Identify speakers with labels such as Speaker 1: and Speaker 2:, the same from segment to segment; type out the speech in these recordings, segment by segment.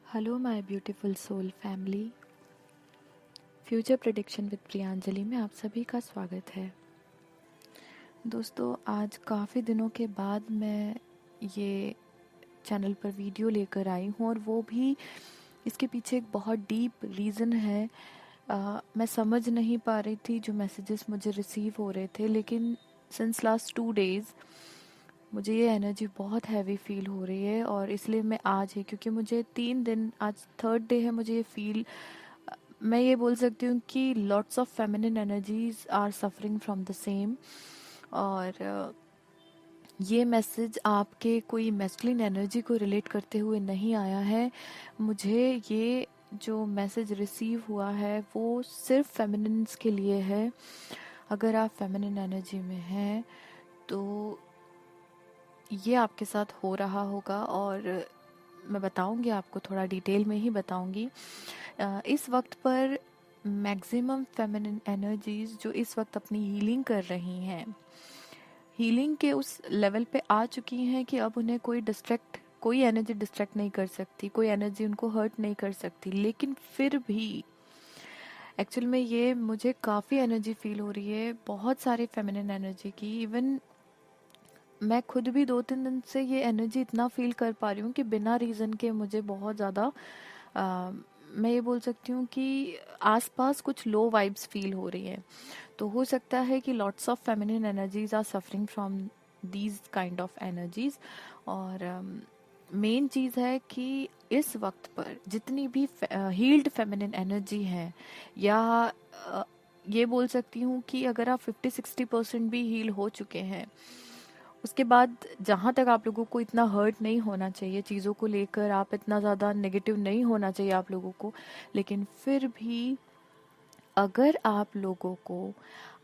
Speaker 1: Hello my beautiful soul family. Future prediction with Priyanjali में आप सभी का स्वागत है। दोस्तों, आज काफ़ी दिनों के बाद मैं ये चैनल पर वीडियो लेकर आई हूँ और वो भी इसके पीछे एक बहुत डीप रीज़न है। मैं समझ नहीं पा रही थी जो मैसेजेस मुझे रिसीव हो रहे थे, लेकिन सिंस लास्ट 2 डेज़ मुझे ये एनर्जी बहुत हैवी फील हो रही है और इसलिए मैं आज ही, क्योंकि मुझे 3 दिन, आज थर्ड डे है, मुझे ये फील, मैं ये बोल सकती हूँ कि lots of feminine energies are suffering from the same. और ये मैसेज आपके कोई मैस्कुलिन एनर्जी को रिलेट करते हुए नहीं आया है। मुझे ये जो मैसेज रिसीव हुआ है वो सिर्फ फेमिनिन्स के लिए है। अगर आप फेमिनिन एनर्जी में हैं तो ये आपके साथ हो रहा होगा और मैं बताऊंगी आपको, थोड़ा डिटेल में ही बताऊंगी। इस वक्त पर मैक्सिमम फेमिनिन एनर्जीज जो इस वक्त अपनी हीलिंग कर रही हैं, हीलिंग के उस लेवल पे आ चुकी हैं कि अब उन्हें कोई एनर्जी डिस्ट्रैक्ट नहीं कर सकती, कोई एनर्जी उनको हर्ट नहीं कर सकती। लेकिन फिर भी एक्चुअल में ये मुझे काफ़ी एनर्जी फील हो रही है, बहुत सारे फेमिनिन एनर्जी की। इवन मैं खुद भी 2-3 दिन से ये एनर्जी इतना फील कर पा रही हूँ कि बिना रीज़न के मुझे बहुत ज़्यादा, मैं ये बोल सकती हूँ कि आसपास कुछ लो वाइब्स फील हो रही हैं। तो हो सकता है कि lots of feminine energies are suffering from these kind of energies. और मेन चीज़ है कि इस वक्त पर जितनी भी हील्ड फेमिनिन एनर्जी है, या ये बोल सकती हूँ कि अगर आप 50-60% भी हील हो चुके हैं, उसके बाद जहाँ तक आप लोगों को इतना हर्ट नहीं होना चाहिए, चीज़ों को लेकर आप इतना ज़्यादा नेगेटिव नहीं होना चाहिए आप लोगों को। लेकिन फिर भी अगर आप लोगों को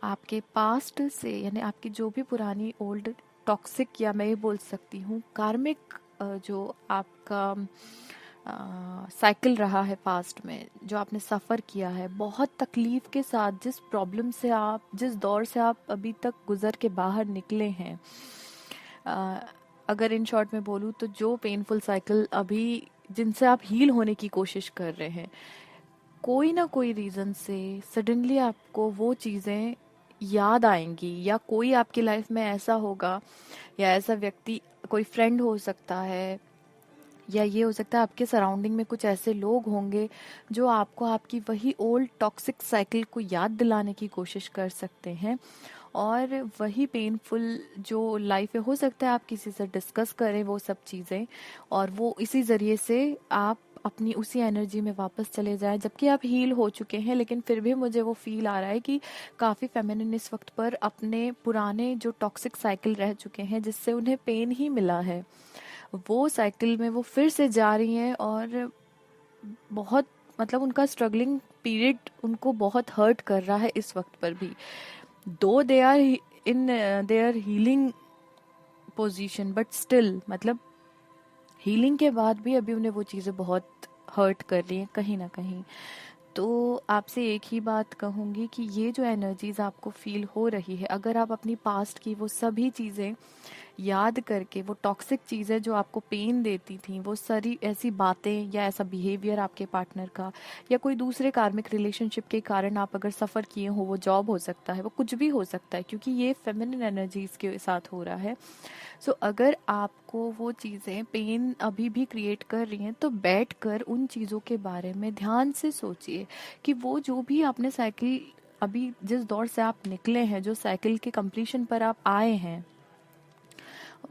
Speaker 1: आपके पास्ट से, यानी आपकी जो भी पुरानी ओल्ड टॉक्सिक, या मैं ये बोल सकती हूँ कार्मिक, जो आपका साइकिल रहा है पास्ट में, जो आपने सफ़र किया है बहुत तकलीफ के साथ, जिस प्रॉब्लम से आप, जिस दौर से आप अभी तक गुजर के बाहर निकले हैं, अ, अगर इन शॉर्ट में बोलूँ तो जो पेनफुल साइकिल अभी जिनसे आप हील होने की कोशिश कर रहे हैं, कोई ना कोई रीज़न से सडनली आपको वो चीज़ें याद आएंगी, या कोई आपकी लाइफ में ऐसा होगा, या ऐसा व्यक्ति, कोई फ्रेंड हो सकता है, या ये हो सकता है आपके सराउंडिंग में कुछ ऐसे लोग होंगे जो आपको आपकी वही ओल्ड टॉक्सिक साइकिल को याद दिलाने की कोशिश कर सकते हैं। और वही पेनफुल जो लाइफ है, हो सकता है आप किसी से डिस्कस करें वो सब चीज़ें, और वो इसी ज़रिए से आप अपनी उसी एनर्जी में वापस चले जाएं, जबकि आप हील हो चुके हैं। लेकिन फिर भी मुझे वो फील आ रहा है कि काफ़ी फेमिनिन इस वक्त पर अपने पुराने जो टॉक्सिक साइकिल रह चुके हैं, जिससे उन्हें पेन ही मिला है, वो साइकिल में वो फिर से जा रही हैं। और बहुत, मतलब उनका स्ट्रगलिंग पीरियड उनको बहुत हर्ट कर रहा है इस वक्त पर भी, though they are in their healing position, but still, मतलब हीलिंग के बाद भी अभी उन्हें वो चीज़ें बहुत हर्ट कर रही हैं कहीं ना कहीं। तो आपसे एक ही बात कहूँगी कि ये जो एनर्जीज आपको फील हो रही है, अगर आप अपनी पास्ट की वो सभी चीज़ें याद करके, वो टॉक्सिक चीज़ें जो आपको पेन देती थी, वो सारी ऐसी बातें या ऐसा बिहेवियर आपके पार्टनर का, या कोई दूसरे कार्मिक रिलेशनशिप के कारण आप अगर सफ़र किए हो, वो जॉब हो सकता है, वो कुछ भी हो सकता है, क्योंकि ये फेमिनिन एनर्जीज के साथ हो रहा है। सो अगर आपको वो चीज़ें पेन अभी भी क्रिएट कर रही हैं, तो बैठ कर उन चीज़ों के बारे में ध्यान से सोचिए कि वो जो भी आपने साइकिल, अभी जिस दौर से आप निकले हैं, जो साइकिल के कंप्लीशन पर आप आए हैं,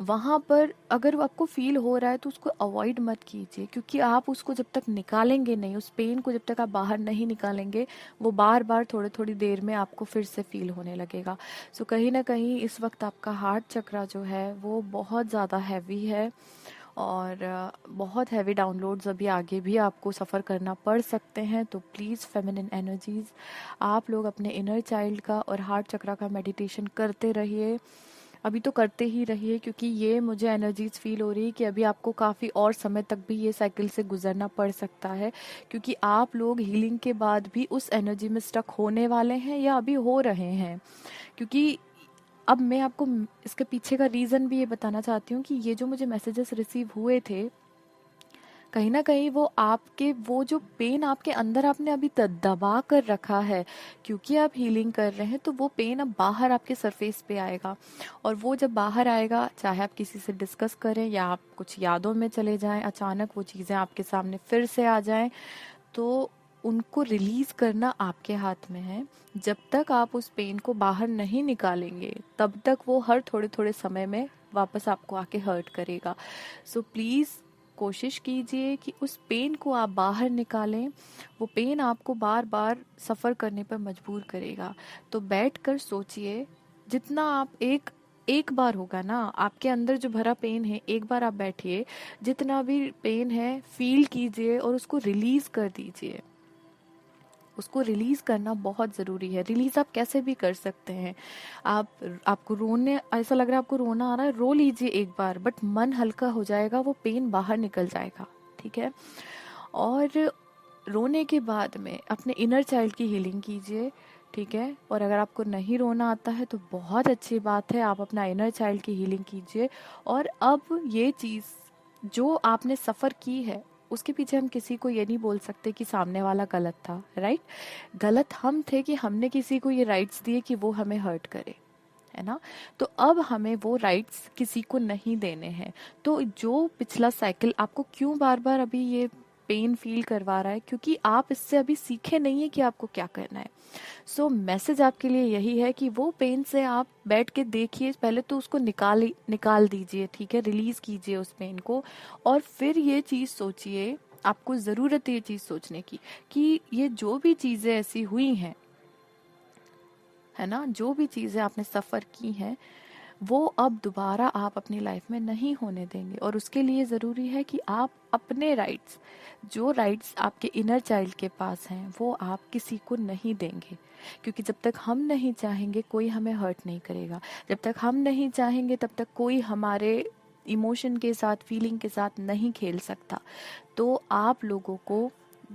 Speaker 1: वहां पर अगर वो आपको फील हो रहा है तो उसको अवॉइड मत कीजिए, क्योंकि आप उसको जब तक निकालेंगे नहीं, उस पेन को जब तक आप बाहर नहीं निकालेंगे, वो बार बार थोड़ी थोड़ी देर में आपको फिर से फील होने लगेगा। सो कहीं ना कहीं इस वक्त आपका हार्ट चक्रा जो है वो बहुत ज़्यादा हैवी है, और बहुत हैवी डाउनलोड्स अभी आगे भी आपको सफ़र करना पड़ सकते हैं। तो प्लीज़ फेमिनिन एनर्जीज, आप लोग अपने इनर चाइल्ड का और हार्ट चक्रा का मेडिटेशन करते रहिए, अभी तो करते ही रहिए, क्योंकि ये मुझे एनर्जीज फील हो रही है कि अभी आपको काफ़ी और समय तक भी ये साइकिल से गुजरना पड़ सकता है, क्योंकि आप लोग हीलिंग के बाद भी उस एनर्जी में स्टक होने वाले हैं, या अभी हो रहे हैं। क्योंकि अब मैं आपको इसके पीछे का रीज़न भी ये बताना चाहती हूँ कि ये जो मुझे मैसेजेस रिसीव हुए थे, कहीं ना कहीं वो आपके, वो जो पेन आपके अंदर आपने अभी दबा कर रखा है, क्योंकि आप हीलिंग कर रहे हैं, तो वो पेन अब बाहर आपके सरफेस पे आएगा। और वो जब बाहर आएगा, चाहे आप किसी से डिस्कस करें या आप कुछ यादों में चले जाएं, अचानक वो चीज़ें आपके सामने फिर से आ जाएं, तो उनको रिलीज करना आपके हाथ में है। जब तक आप उस पेन को बाहर नहीं निकालेंगे, तब तक वो हर थोड़े थोड़े समय में वापस आपको आके हर्ट करेगा। सो प्लीज कोशिश कीजिए कि उस पेन को आप बाहर निकालें। वो पेन आपको बार बार सफर करने पर मजबूर करेगा। तो बैठकर सोचिए, जितना आप एक बार होगा ना आपके अंदर जो भरा पेन है, एक बार आप बैठिए, जितना भी पेन है फील कीजिए और उसको रिलीज कर दीजिए। उसको रिलीज करना बहुत जरूरी है। रिलीज आप कैसे भी कर सकते हैं। आपको रोने, ऐसा लग रहा है आपको रोना आ रहा है, रो लीजिए एक बार, बट मन हल्का हो जाएगा, वो पेन बाहर निकल जाएगा। ठीक है। और रोने के बाद में अपने इनर चाइल्ड की हीलिंग कीजिए। ठीक है। और अगर आपको नहीं रोना आता है तो बहुत अच्छी बात है, आप अपना इनर चाइल्ड की हीलिंग कीजिए। और अब ये चीज़ जो आपने सफ़र की है, उसके पीछे हम किसी को ये नहीं बोल सकते कि सामने वाला गलत था। राइट। गलत हम थे कि हमने किसी को ये राइट्स दिए कि वो हमें हर्ट करे, है ना। तो अब हमें वो राइट्स किसी को नहीं देने हैं। तो जो पिछला साइकिल आपको क्यों बार बार अभी ये पेन फील करवा रहा है, क्योंकि आप इससे अभी सीखे नहीं है कि आपको क्या करना है। सो मैसेज आपके लिए यही है कि वो पेन से आप बैठ के देखिए, पहले तो उसको निकाल दीजिए। ठीक है। रिलीज कीजिए उस पेन को। और फिर ये चीज सोचिए, आपको जरूरत है ये चीज सोचने की कि ये जो भी चीजें ऐसी हुई हैं, है ना, जो भी चीजें आपने सफर की हैं, वो अब दोबारा आप अपनी लाइफ में नहीं होने देंगे। और उसके लिए ज़रूरी है कि आप अपने राइट्स, जो राइट्स आपके इनर चाइल्ड के पास हैं, वो आप किसी को नहीं देंगे। क्योंकि जब तक हम नहीं चाहेंगे, कोई हमें हर्ट नहीं करेगा। जब तक हम नहीं चाहेंगे, तब तक कोई हमारे इमोशन के साथ, फीलिंग के साथ नहीं खेल सकता। तो आप लोगों को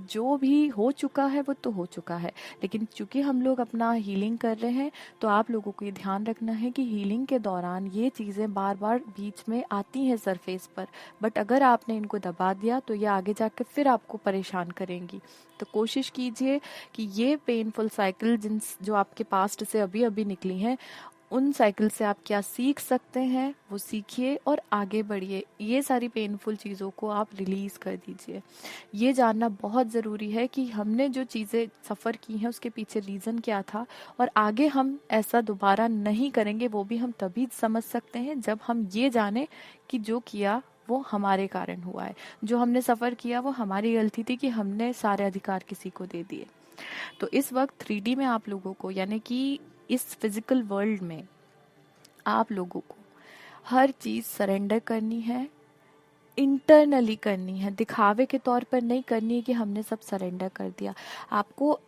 Speaker 1: जो भी हो चुका है वो तो हो चुका है, लेकिन चूंकि हम लोग अपना हीलिंग कर रहे हैं, तो आप लोगों को ये ध्यान रखना है कि हीलिंग के दौरान ये चीज़ें बार बार बीच में आती हैं सरफेस पर, बट अगर आपने इनको दबा दिया तो ये आगे जाकर फिर आपको परेशान करेंगी। तो कोशिश कीजिए कि ये पेनफुल साइकिल जो आपके पास्ट से अभी अभी निकली हैं, उन साइकिल से आप क्या सीख सकते हैं वो सीखिए और आगे बढ़िए। ये सारी पेनफुल चीज़ों को आप रिलीज कर दीजिए। ये जानना बहुत ज़रूरी है कि हमने जो चीज़ें सफ़र की हैं उसके पीछे रीज़न क्या था, और आगे हम ऐसा दोबारा नहीं करेंगे। वो भी हम तभी समझ सकते हैं जब हम ये जाने कि जो किया वो हमारे कारण हुआ है, जो हमने सफ़र किया वो हमारी गलती थी कि हमने सारे अधिकार किसी को दे दिए। तो इस वक्त 3D में आप लोगों को, यानी कि इस फिजिकल वर्ल्ड में आप लोगों को हर चीज सरेंडर करनी है, इंटरनली करनी है, दिखावे के तौर पर नहीं करनी है कि हमने सब सरेंडर कर दिया। आपको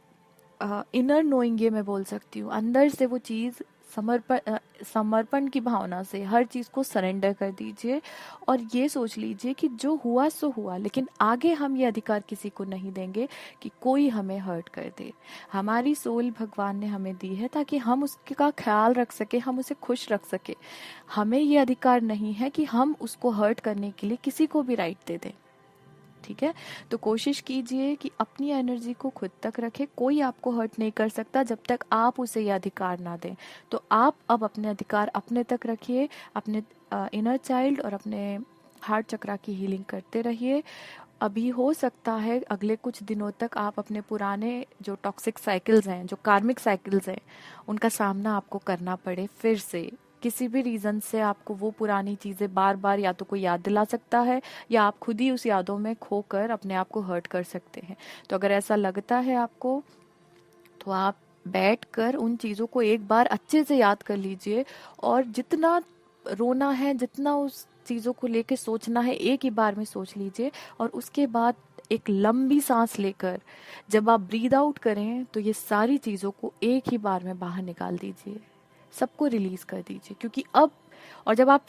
Speaker 1: इनर नोइंग, ये मैं बोल सकती हूँ, अंदर से वो चीज समर्पण की भावना से हर चीज को सरेंडर कर दीजिए। और ये सोच लीजिए कि जो हुआ सो हुआ, लेकिन आगे हम ये अधिकार किसी को नहीं देंगे कि कोई हमें हर्ट कर दे। हमारी सोल भगवान ने हमें दी है ताकि हम उसका ख्याल रख सके, हम उसे खुश रख सके। हमें ये अधिकार नहीं है कि हम उसको हर्ट करने के लिए किसी को भी राइट दे दें। ठीक है। तो कोशिश कीजिए कि अपनी एनर्जी को खुद तक रखें। कोई आपको हर्ट नहीं कर सकता जब तक आप उसे ये अधिकार ना दें। तो आप अब अपने अधिकार अपने तक रखिए, अपने इनर चाइल्ड और अपने हार्ट चक्रा की हीलिंग करते रहिए। अभी हो सकता है अगले कुछ दिनों तक आप अपने पुराने जो टॉक्सिक साइकिल्स हैं, जो कार्मिक साइकिल्स हैं, उनका सामना आपको करना पड़े फिर से। किसी भी रीजन से आपको वो पुरानी चीजें बार बार या तो कोई याद दिला सकता है, या आप खुद ही उस यादों में खोकर अपने आप को हर्ट कर सकते हैं। तो अगर ऐसा लगता है आपको, तो आप बैठकर उन चीजों को एक बार अच्छे से याद कर लीजिए। और जितना रोना है, जितना उस चीजों को लेके सोचना है, एक ही बार में सोच लीजिए। और उसके बाद एक लंबी सांस लेकर जब आप ब्रीद आउट करें, तो ये सारी चीजों को एक ही बार में बाहर निकाल दीजिए, सबको रिलीज कर दीजिए। क्योंकि अब, और जब आप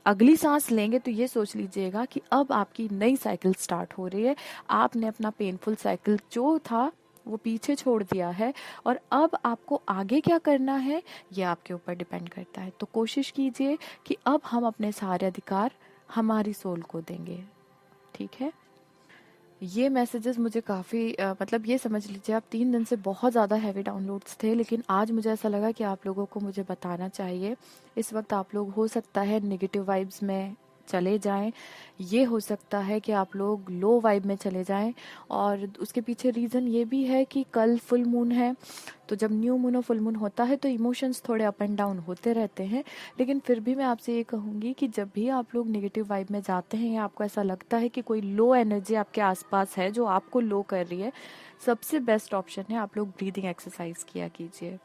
Speaker 1: अगली सांस लेंगे, तो ये सोच लीजिएगा कि अब आपकी नई साइकिल स्टार्ट हो रही है। आपने अपना पेनफुल साइकिल जो था वो पीछे छोड़ दिया है, और अब आपको आगे क्या करना है ये आपके ऊपर डिपेंड करता है। तो कोशिश कीजिए कि अब हम अपने सारे अधिकार हमारी सोल को देंगे। ठीक है। ये मैसेजेस मुझे काफ़ी मतलब ये समझ लीजिए आप 3 दिन से बहुत ज़्यादा हैवी डाउनलोड्स थे, लेकिन आज मुझे ऐसा लगा कि आप लोगों को मुझे बताना चाहिए। इस वक्त आप लोग हो सकता है नेगेटिव वाइब्स में चले जाएं, ये हो सकता है कि आप लोग लो वाइब में चले जाएं, और उसके पीछे रीज़न ये भी है कि कल फुल मून है। तो जब न्यू मून और फुल मून होता है तो इमोशंस थोड़े अप एंड डाउन होते रहते हैं। लेकिन फिर भी मैं आपसे ये कहूँगी कि जब भी आप लोग नेगेटिव वाइब में जाते हैं या आपको ऐसा लगता है कि कोई लो एनर्जी आपके आसपास है जो आपको लो कर रही है, सबसे बेस्ट ऑप्शन है आप लोग ब्रीदिंग एक्सरसाइज किया कीजिए।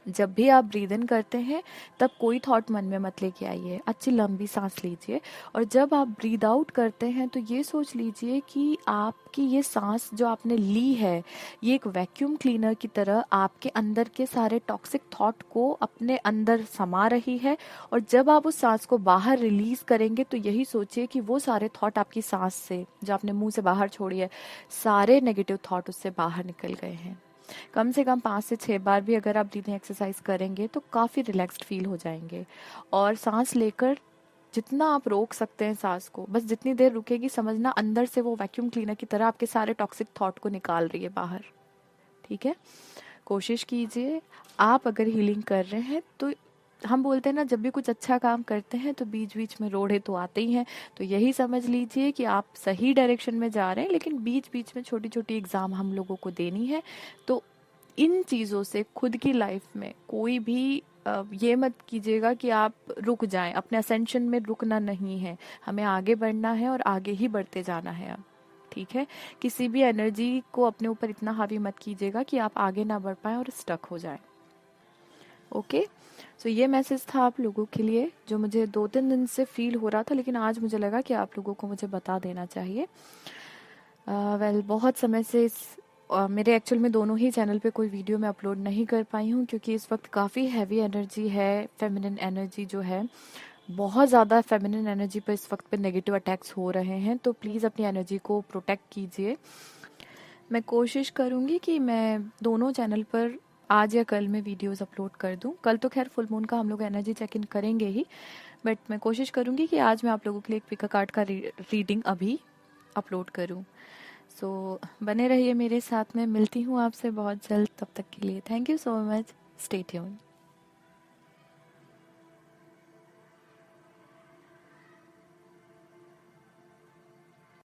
Speaker 1: जब भी आप ब्रीद इन करते हैं तब कोई थॉट मन में मत लेके आइए, अच्छी लंबी सांस लीजिए। और जब आप ब्रीद आउट करते हैं तो ये सोच लीजिए कि आपकी ये सांस जो आपने ली है, ये एक वैक्यूम क्लीनर की तरह आपके अंदर के सारे टॉक्सिक थॉट को अपने अंदर समा रही है। और जब आप उस सांस को बाहर रिलीज करेंगे तो यही सोचिए कि वो सारे थॉट आपकी सांस से, जो आपने मुंह से बाहर छोड़ी है, सारे नेगेटिव थॉट उससे बाहर निकल गए हैं। कम से कम 5 से 6 बार भी अगर आप ब्रीथिंग एक्सरसाइज करेंगे तो काफ़ी रिलैक्स्ड फील हो जाएंगे। और सांस लेकर जितना आप रोक सकते हैं सांस को, बस जितनी देर रुकेगी समझना अंदर से वो वैक्यूम क्लीनर की तरह आपके सारे टॉक्सिक थॉट को निकाल रही है बाहर। ठीक है, कोशिश कीजिए। आप अगर हीलिंग कर रहे हैं तो हम बोलते हैं ना, जब भी कुछ अच्छा काम करते हैं तो बीच बीच में रोड़े तो आते ही हैं। तो यही समझ लीजिए कि आप सही डायरेक्शन में जा रहे हैं, लेकिन बीच बीच में छोटी छोटी एग्जाम हम लोगों को देनी है। तो इन चीज़ों से खुद की लाइफ में कोई भी ये मत कीजिएगा कि आप रुक जाएं। अपने असेंशन में रुकना नहीं है, हमें आगे बढ़ना है और आगे ही बढ़ते जाना है अब। ठीक है, किसी भी एनर्जी को अपने ऊपर इतना हावी मत कीजिएगा कि आप आगे ना बढ़ पाए और स्टक हो जाएं। ओके, सो ये मैसेज था आप लोगों के लिए, जो मुझे 2-3 दिन से फील हो रहा था, लेकिन आज मुझे लगा कि आप लोगों को मुझे बता देना चाहिए। बहुत समय से मेरे एक्चुअल में दोनों ही चैनल पे कोई वीडियो मैं अपलोड नहीं कर पाई हूँ, क्योंकि इस वक्त काफ़ी हैवी एनर्जी है, फेमिनिन एनर्जी जो है, बहुत ज़्यादा फेमिनिन एनर्जी पर इस वक्त पे नेगेटिव अटैक्स हो रहे हैं। तो प्लीज़ अपनी एनर्जी को प्रोटेक्ट कीजिए। मैं कोशिश करूँगी कि मैं दोनों चैनल पर आज या कल में वीडियोस अपलोड कर दूं। कल तो खैर फुल मून का हम लोग एनर्जी चेक इन करेंगे ही, बट मैं कोशिश करूँगी कि आज मैं आप लोगों के लिए एक पिका कार्ड का रीडिंग अभी अपलोड करूँ। सो बने रहिए मेरे साथ में, मिलती हूँ आपसे बहुत जल्द। तब तक के लिए thank you so much, stay tuned.